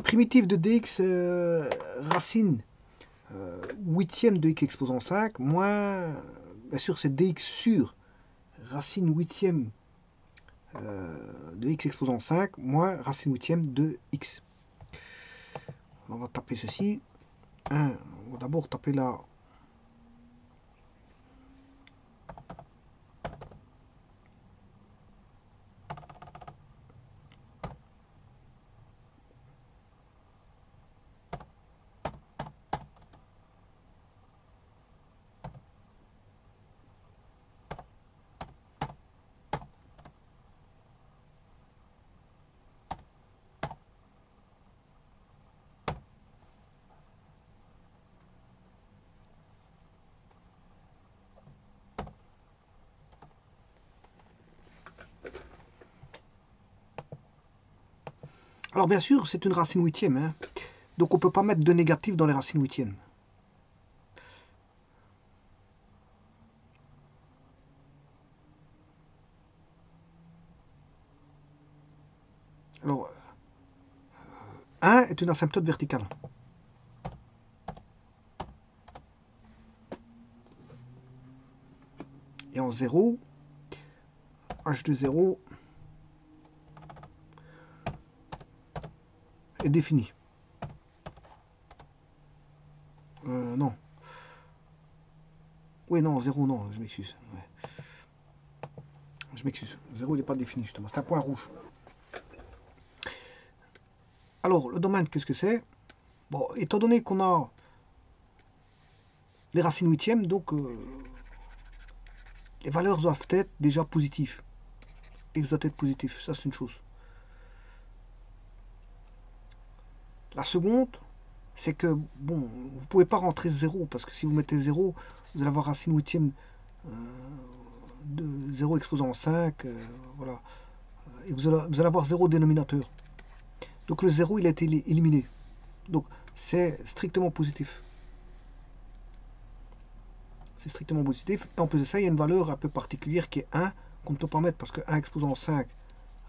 Primitive de dx racine huitième de x exposant 5 moins, bien sûr c'est dx sur racine huitième de x exposant 5 moins racine huitième de x. On va taper ceci. On va d'abord taper là. Alors bien sûr, c'est une racine huitième, hein. Donc on ne peut pas mettre de négatif dans les racines huitièmes. Alors, 1 est une asymptote verticale. Et en 0, h de 0 est défini. Non. Oui, non, 0, non, je m'excuse. Ouais. Je m'excuse. 0, il n'est pas défini, justement. C'est un point rouge. Alors, le domaine, qu'est-ce que c'est? Bon, étant donné qu'on a les racines huitièmes, donc les valeurs doivent être déjà positives. X doit être positif, ça c'est une chose. La seconde, c'est que, bon, vous ne pouvez pas rentrer 0, parce que si vous mettez 0, vous allez avoir racine huitième de 0 exposant 5, voilà. Et vous allez avoir 0 dénominateur. Donc le 0, il a été éliminé. Donc c'est strictement positif. C'est strictement positif. Et en plus de ça, il y a une valeur un peu particulière qui est 1, qu'on ne peut pas mettre, parce que 1 exposant 5,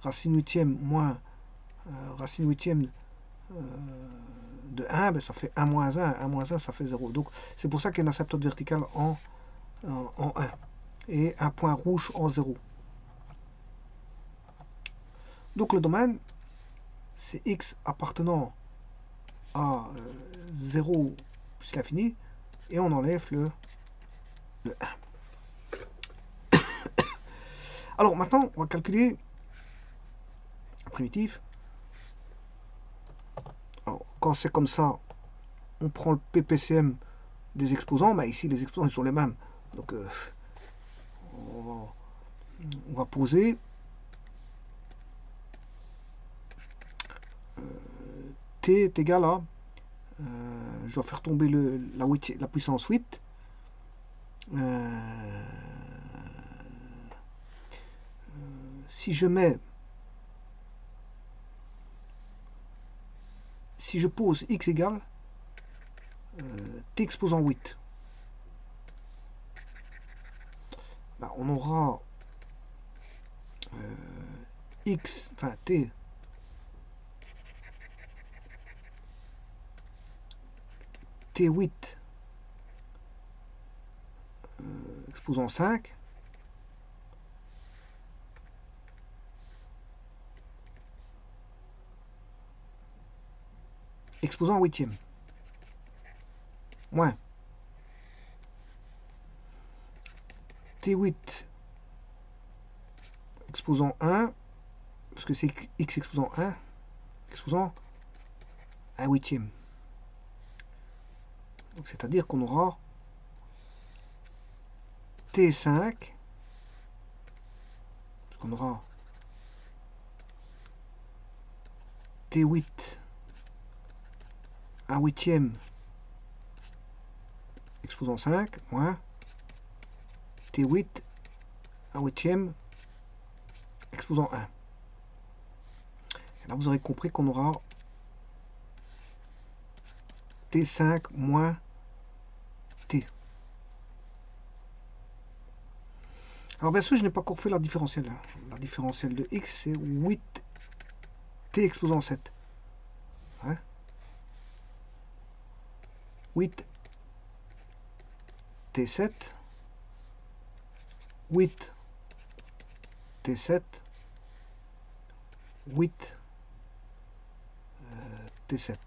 racine huitième moins racine huitième de 1, ben ça fait 1 moins 1. 1 moins 1, ça fait 0. Donc c'est pour ça qu'il y a une asymptote verticale en 1. Et un point rouge en 0. Donc le domaine, c'est x appartenant à 0 plus l'infini, et on enlève le 1. Alors maintenant, on va calculer la primitive. Alors, quand c'est comme ça, on prend le PPCM des exposants, mais ici les exposants ils sont les mêmes. Donc on va poser t est égal à, je dois faire tomber la puissance 8. Si je pose x égale t exposant 8, ben, on aura x, enfin t t8 exposant 5 exposant huitième moins t8 exposant 1, parce que c'est x exposant 1, exposant 1 huitième. Donc c'est-à-dire qu'on aura t5, parce qu'on aura t8 1 huitième exposant 5 moins t8 1 huitième exposant 1. Et là vous aurez compris qu'on aura t5 moins t. Alors bien sûr je n'ai pas encore fait la différentielle. La différentielle de x c'est 8t exposant 7. Hein? 8 T7, 8 T7, 8 T7.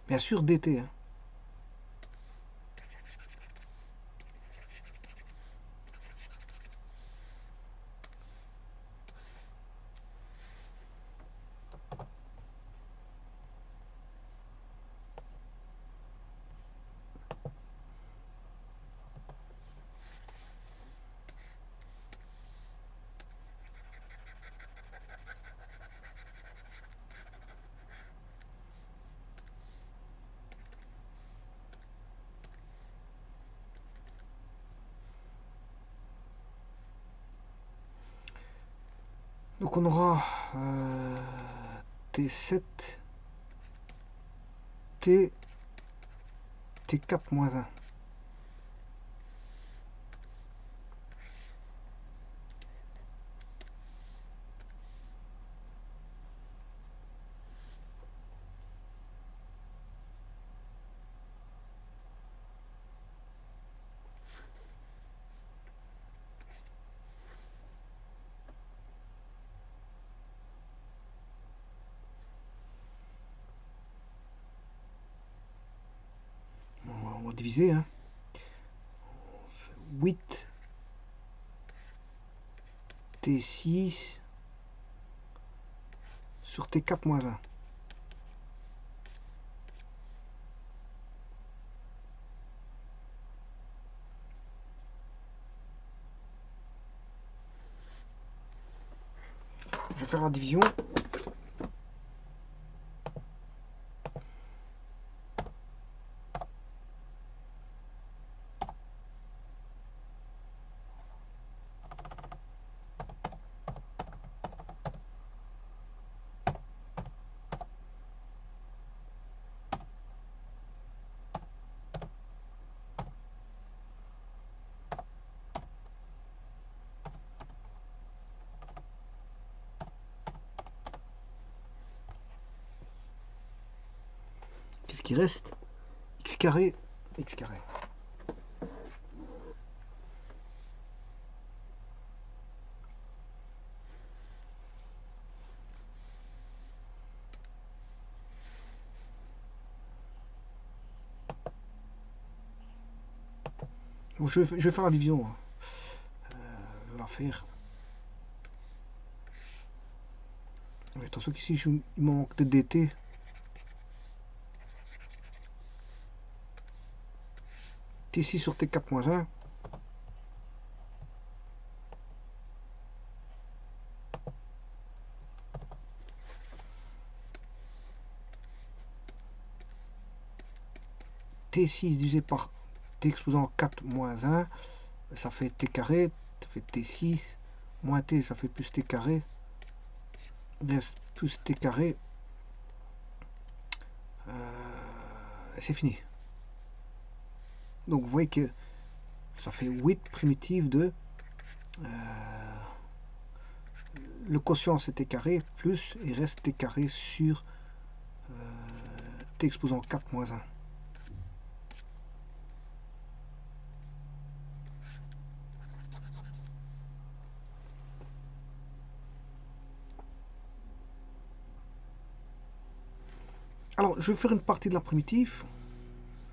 Bien sûr DT. Hein. Donc on aura T7, T, T4 moins 1. On va diviser. Hein. 8 T6 sur T4 moins 1. Je vais faire la division. Qu'est-ce qui reste? X carré, X carré. Donc je vais faire la division. Je vais la faire. Mais attention qu'ici il manque de DT. T6 sur T4 moins 1. T6 divisé par T exposant 4 moins 1. Ça fait T carré. Ça fait T6. Moins T, ça fait plus T carré. Reste plus T carré. C'est fini. Donc vous voyez que ça fait 8 primitives de le quotient c'est T carré plus il reste T carré sur T exposant 4 moins 1. Alors je vais faire une partie de la primitive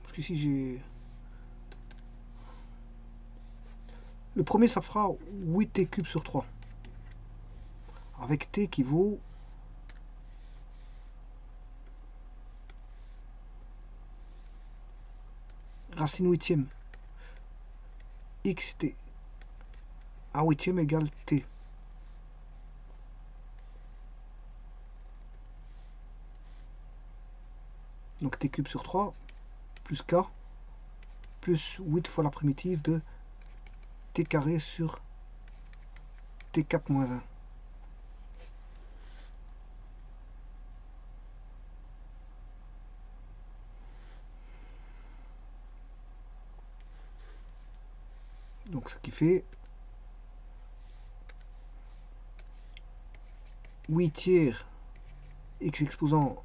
parce qu'ici j'ai le premier ça fera 8t cube sur 3 avec t qui vaut racine huitième xt à huitième égale t. Donc t cube sur 3 plus k plus 8 fois la primitive de t carré sur t4 moins 1. Donc ce qui fait 8 tiers x exposant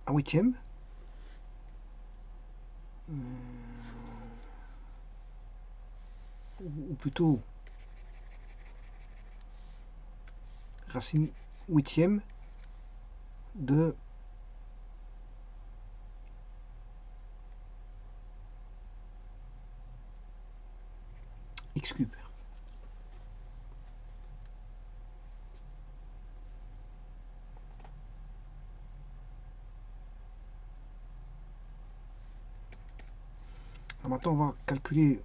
à huitième. Ou plutôt racine huitième de x cube. Alors maintenant, on va calculer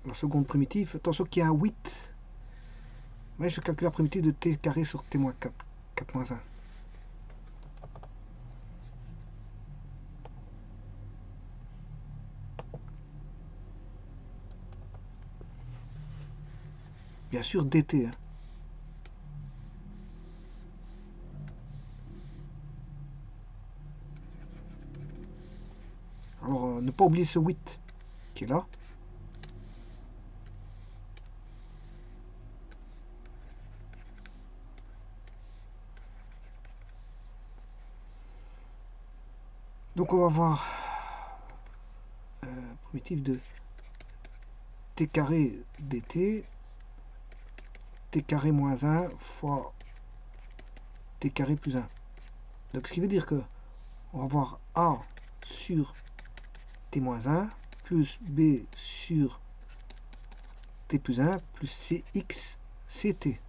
la seconde primitive. Attention qu'il y a un 8. Mais je calcule la primitive de t carré sur t moins 4. 4 moins 1. Bien sûr, dt. Hein. Alors, ne pas oublier ce 8 qui est là. Donc, on va voir primitive de t carré dt, t carré moins 1 fois t carré plus 1. Donc, ce qui veut dire que on va voir a sur t moins 1 plus b sur t plus 1 plus cx ct.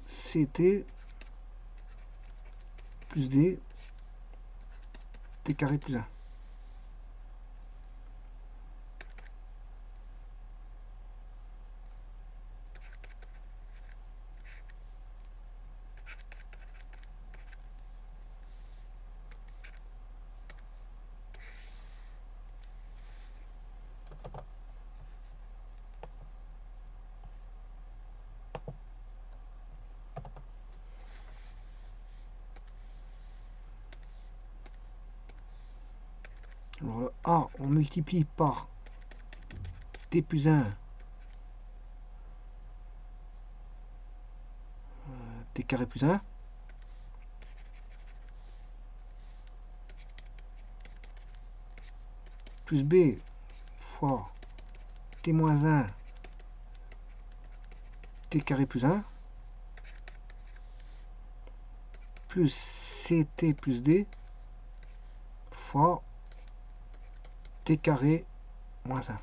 ct plus d t carré plus 1. Alors le a, on multiplie par t plus 1 t carré plus 1 plus b fois t moins 1 t carré plus 1 plus ct plus d fois t carré moins 1.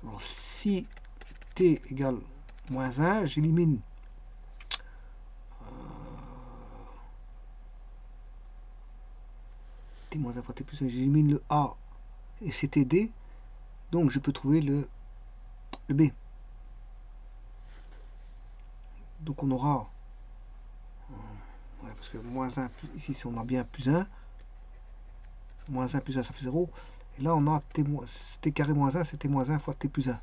Alors si t égale moins 1, j'élimine t moins 1 fois t plus 1, j'élimine le a et ctd, donc je peux trouver le b. Donc on aura, parce que moins 1, ici on a bien plus 1, moins 1 plus 1 ça fait 0, et là on a t carré moins 1, c'est t moins 1 fois t plus 1.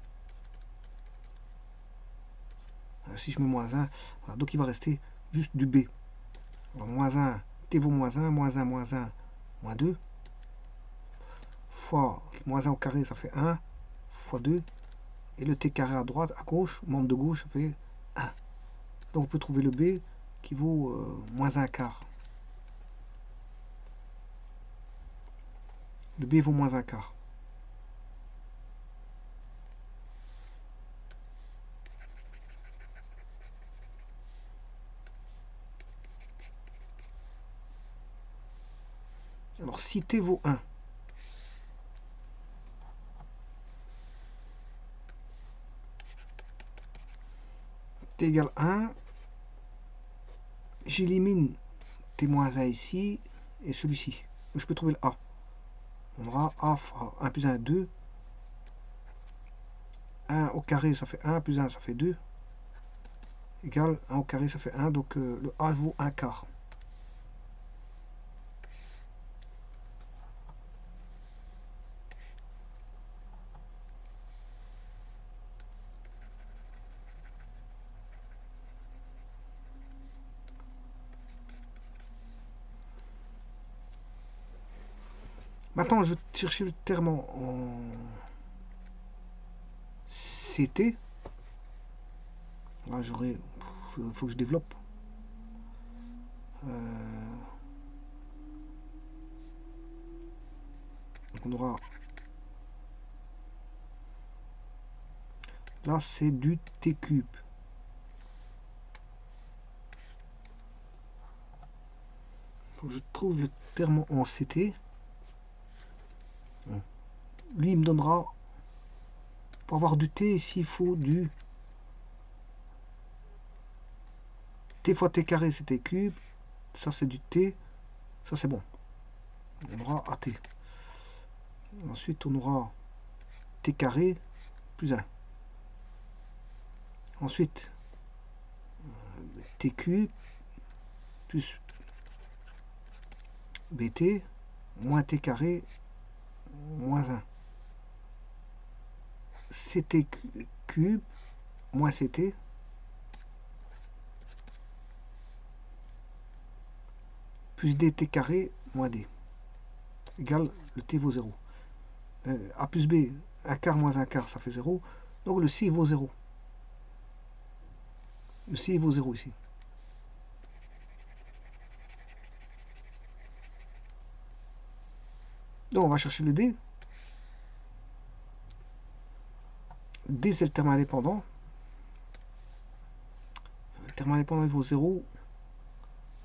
Si je mets moins 1, voilà, donc il va rester juste du b. Alors moins 1, t vaut moins 1, moins 1, moins 1, moins 2, fois moins 1 au carré, ça fait 1, fois 2, et le t carré à droite, à gauche, membre de gauche, ça fait 1. Donc on peut trouver le b qui vaut moins 1 quart. Le b vaut moins 1 quart. Alors si t vaut 1, t égale 1, j'élimine t moins 1 ici, et celui-ci. Je peux trouver le a. On aura a fois 1 plus 1, 2. 1 au carré, ça fait 1, plus 1, ça fait 2. Égale 1 au carré, ça fait 1. Donc le a vaut 1 quart. Maintenant, je vais chercher le terme en CT. Là, j'aurais... Il faut que je développe. Donc on aura... Là, c'est du T cube. Faut que je trouve le terme en CT. Lui, il me donnera... Pour avoir du T, ici, il faut du... T fois T carré, c'est T cube. Ça, c'est du T. Ça, c'est bon. On aura AT. Ensuite, on aura T carré plus 1. Ensuite, T cube plus BT moins T carré moins 1. CT cube moins CT plus DT carré moins D égale le T vaut 0. A plus B, un quart moins un quart, ça fait 0. Donc le C vaut 0. Le C vaut 0 ici. Donc on va chercher le D. D c'est le terme indépendant. Le terme indépendant il vaut 0.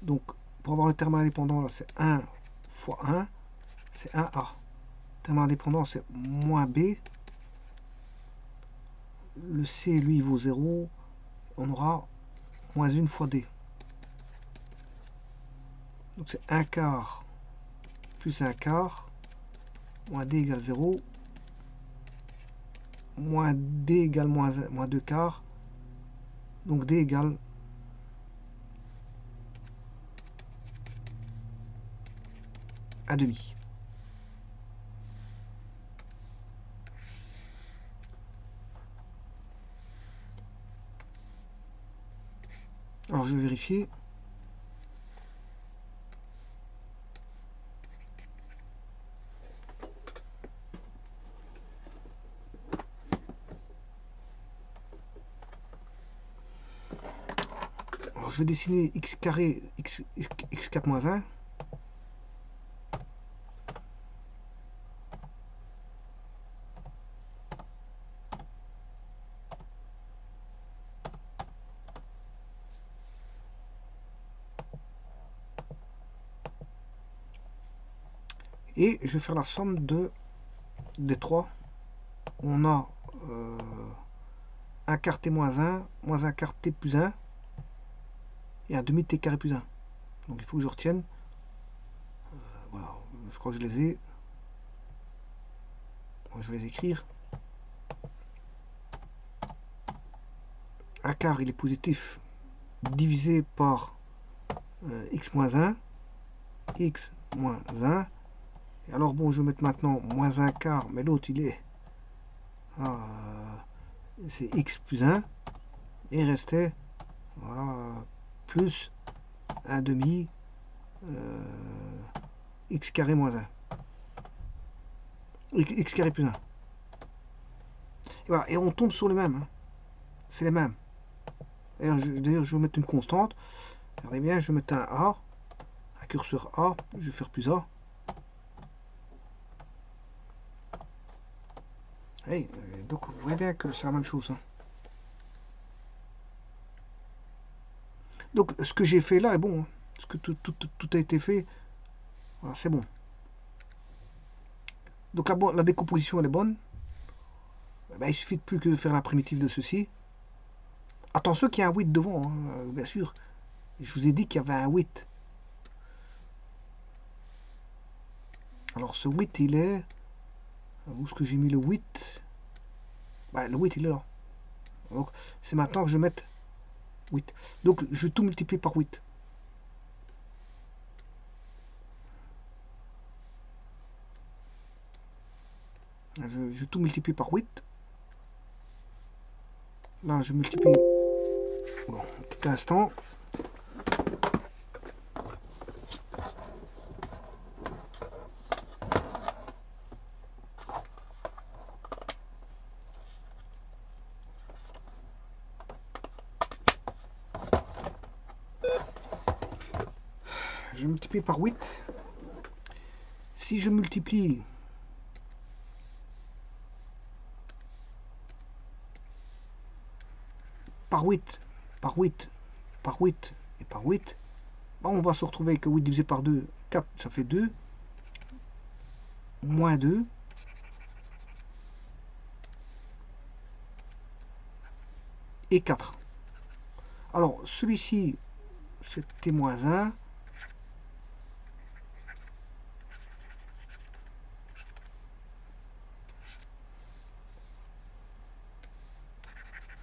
Donc pour avoir le terme indépendant, là c'est 1 fois 1, c'est 1A. Le terme indépendant c'est moins B. Le C lui vaut 0. On aura moins 1 fois D. Donc c'est 1 quart plus 1 quart moins D égale 0. Moins D égale moins 2 quarts. Donc D égale 1/2. Alors je vais vérifier. Alors je vais dessiner x carré, x4 moins 1. Et je vais faire la somme des 3. On a 1 quart t moins 1, moins 1 quart t plus 1, et un demi t carré plus 1. Donc il faut que je retienne. Voilà, je crois que je les ai. Bon, je vais les écrire. 1 quart il est positif divisé par x moins 1, x moins 1. Et alors bon, je vais mettre maintenant moins 1 quart, mais l'autre il est... c'est x plus 1. Et il restait voilà, plus 1 demi x carré moins 1. X carré plus 1. Et, voilà, et on tombe sur le même. Hein. C'est les mêmes. D'ailleurs, je vais mettre une constante. Regardez bien, je vais mettre un A. Un curseur A. Je vais faire plus A. Hey, donc vous voyez bien que c'est la même chose. Hein. Donc ce que j'ai fait là est bon. Hein. Ce que tout a été fait, voilà, c'est bon. Donc la décomposition elle est bonne. Ben, il suffit de plus que de faire la primitive de ceci. Attention qu'il y a un 8 devant, hein, bien sûr. Je vous ai dit qu'il y avait un 8. Alors ce 8 il est... Où est-ce que j'ai mis le 8? Ben, le 8 il est là. Donc c'est maintenant que je mette 8. Donc je vais tout multiplier par 8. Je vais tout multiplier par 8. Là je multiplie. Bon, un petit instant. je multiplie par 8. Si je multiplie par 8, par 8, par 8 et par 8, ben on va se retrouver que 8 divisé par 2, 4, ça fait 2, moins 2, et 4. Alors, celui-ci, c'est T-1.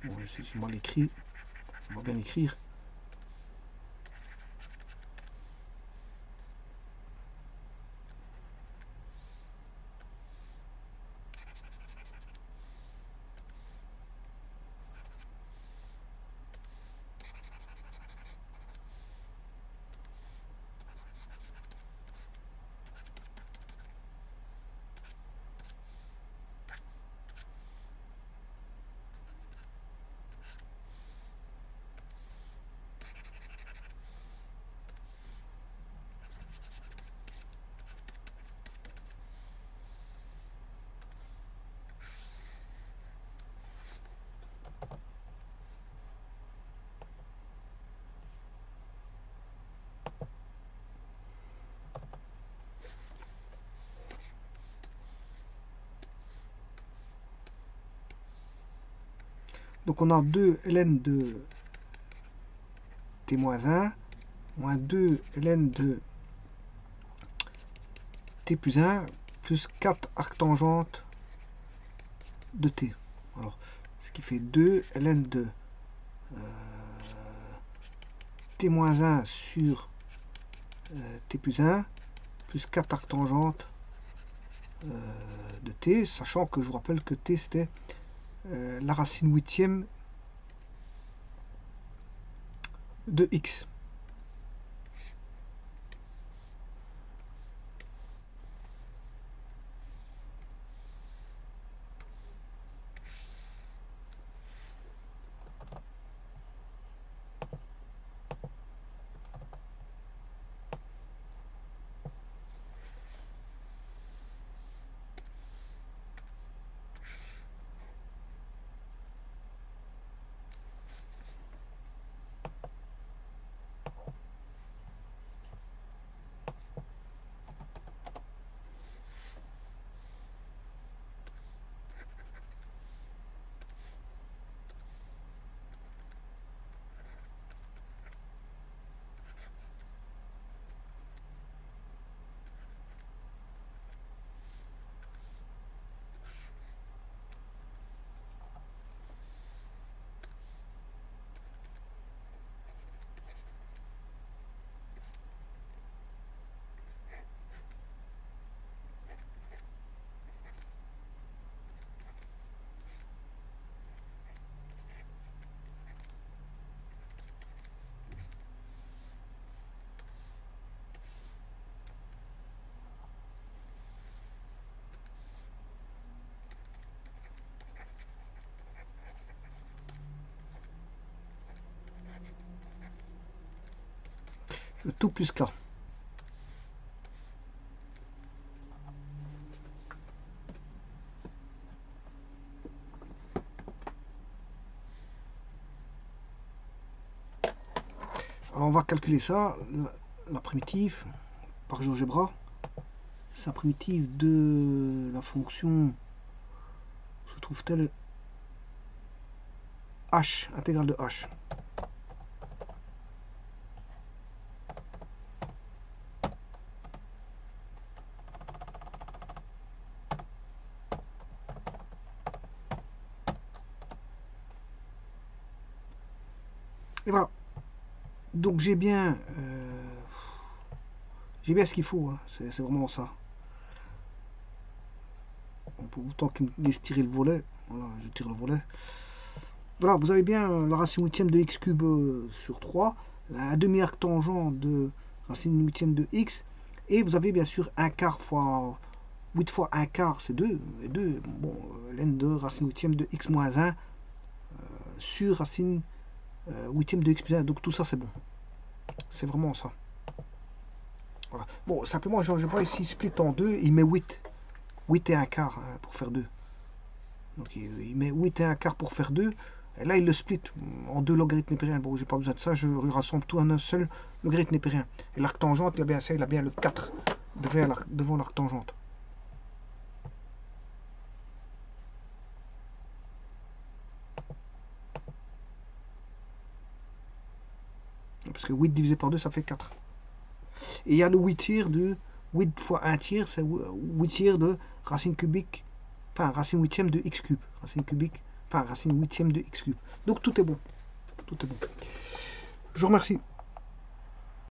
Bon, je sais si on l'écrit, on va bien l'écrire. Donc on a 2 ln de T-1 moins 2 ln de T+1 plus 4 arctangentes de T. Alors, ce qui fait 2 ln de T-1 sur T+1 plus 4 arctangentes de T, sachant que je vous rappelle que T c'était la racine huitième de X. Tout plus K. Alors on va calculer ça, la primitive par GeoGebra. C'est la primitive de la fonction, se trouve-t-elle, h, intégrale de h. Et voilà. Donc j'ai bien ce qu'il faut, hein. C'est vraiment ça. On peut autant qu'il me laisse tirer le volet. Voilà, je tire le volet. Voilà, vous avez bien la racine huitième de x cube sur 3, un demi-arctangent de racine huitième de x, et vous avez bien sûr un quart fois 8 fois un quart, c'est 2, et 2, bon, ln de racine huitième de x moins 1 sur racine huitième de x plus 1, donc tout ça c'est bon. C'est vraiment ça. Voilà. Bon, simplement, je vois ici split en 2, il met 8. 8 et un quart hein, pour faire 2. Donc il met 8 et un quart pour faire 2. Et là, il le split en 2 logarithmes népériens. Bon, j'ai pas besoin de ça, je rassemble tout en un seul logarithme népérien. Et l'arc tangente, il a bien ça, il a bien le 4 devant l'arc tangente. Parce que 8 divisé par 2, ça fait 4. Et il y a le 8 tiers de 8 fois 1 tiers, c'est 8 tiers de racine cubique, enfin racine huitième de x cube. Racine cubique, enfin racine huitième de x cube. Donc tout est bon. Tout est bon. Je vous remercie.